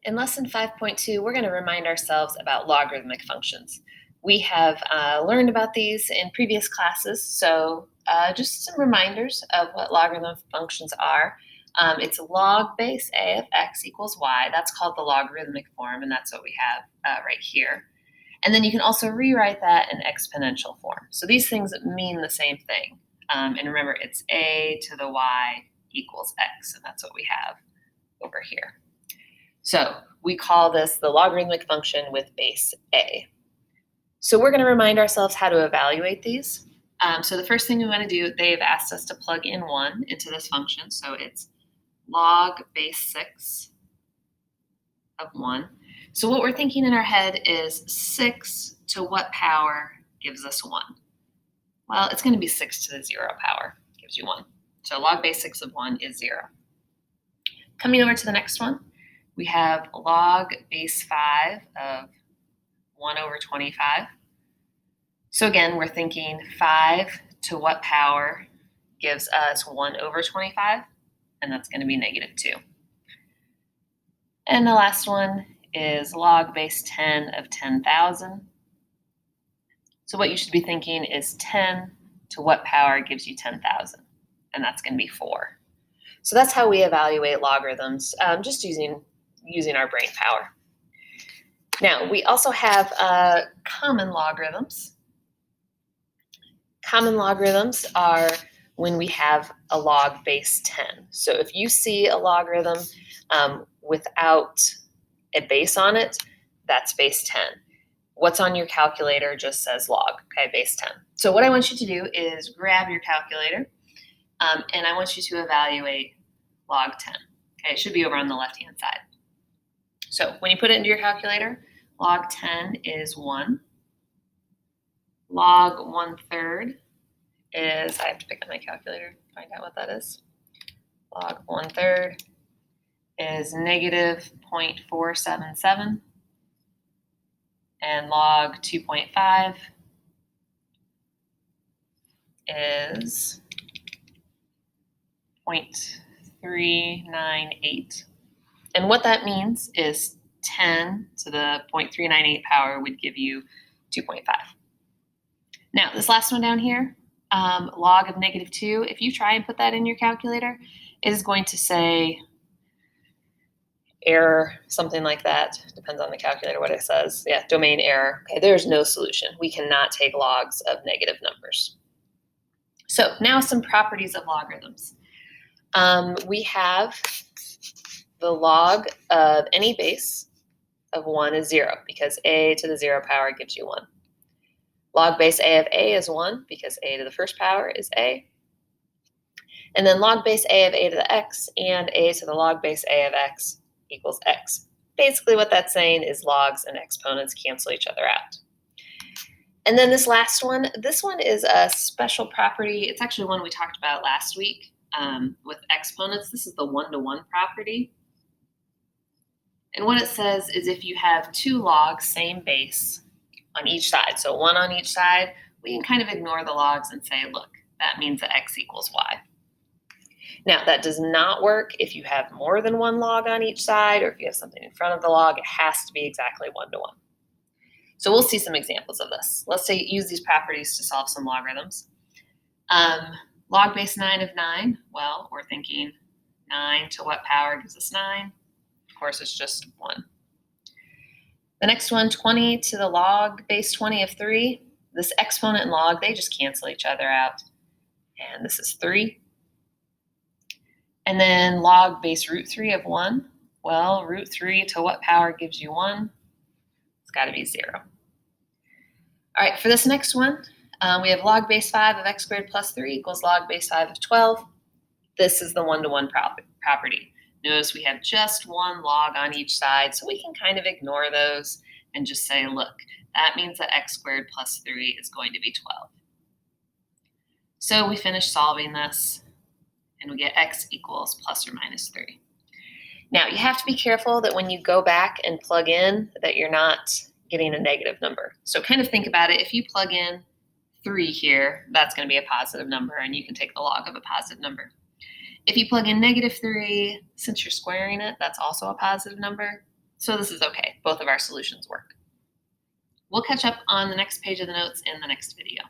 In lesson 5.2, we're going to remind ourselves about logarithmic functions. We have learned about these in previous classes, so just some reminders of what logarithmic functions are. It's log base a of x equals y. That's called the logarithmic form, and that's what we have right here. And then you can also rewrite that in exponential form. So these things mean the same thing. And remember, it's a to the y equals x, and that's what we have over here. So we call this the logarithmic function with base a. So we're going to remind ourselves how to evaluate these. So the first thing we want to do, they've asked us to plug in 1 into this function. So it's log base 6 of 1. So what we're thinking in our head is 6 to what power gives us 1? Well, it's going to be 6 to the 0 power gives you 1. So log base 6 of 1 is 0. Coming over to the next one, we have log base 5 of 1 over 25. So again, we're thinking 5 to what power gives us 1 over 25? And that's going to be -2. And the last one is log base 10 of 10,000. So what you should be thinking is 10 to what power gives you 10,000? And that's going to be 4. So that's how we evaluate logarithms, just using our brain power. Now, we also have common logarithms. Common logarithms are when we have a log base 10. So if you see a logarithm without a base on it, that's base 10. What's on your calculator just says log, okay, base 10. So what I want you to do is grab your calculator, and I want you to evaluate log 10. Okay, it should be over on the left-hand side. So when you put it into your calculator, log 10 is 1. Log 1/3 is, I have to pick up my calculator to find out what that is. Log 1/3 is -0.477. And log 2.5 is 0.398. And what that means is 10 to the 0.398 power would give you 2.5. Now, this last one down here, log of -2, if you try and put that in your calculator, it is going to say error, something like that. Depends on the calculator what it says. Yeah, domain error. Okay, there's no solution. We cannot take logs of negative numbers. So now some properties of logarithms. We have the log of any base of 1 is 0 because a to the 0 power gives you 1. Log base a of a is 1 because a to the first power is a. And then log base a of a to the x and a to the log base a of x equals x. Basically what that's saying is logs and exponents cancel each other out. And then this last one, this one is a special property. It's actually one we talked about last week with exponents. This is the one-to-one property. And what it says is if you have 2 logs, same base, on each side, so 1 on each side, we can kind of ignore the logs and say, look, that means that x equals y. Now, that does not work if you have more than 1 log on each side, or if you have something in front of the log. It has to be exactly 1-to-1. So we'll see some examples of this. Let's say use these properties to solve some logarithms. Log base 9 of 9, well, we're thinking 9 to what power gives us 9? Of course, it's just 1. The next one, 20 to the log base 20 of 3. This exponent and log, they just cancel each other out. And this is 3. And then log base root 3 of 1. Well, root 3 to what power gives you 1? It's got to be 0. All right, for this next one, we have log base 5 of x squared plus 3 equals log base 5 of 12. This is the one-to-one property. Notice we have just 1 log on each side, so we can kind of ignore those and just say, look, that means that x squared plus 3 is going to be 12. So we finish solving this, and we get x equals plus or minus 3. Now, you have to be careful that when you go back and plug in that you're not getting a negative number. So kind of think about it. If you plug in 3 here, that's going to be a positive number, and you can take the log of a positive number. If you plug in -3, since you're squaring it, that's also a positive number. So this is okay. Both of our solutions work. We'll catch up on the next page of the notes in the next video.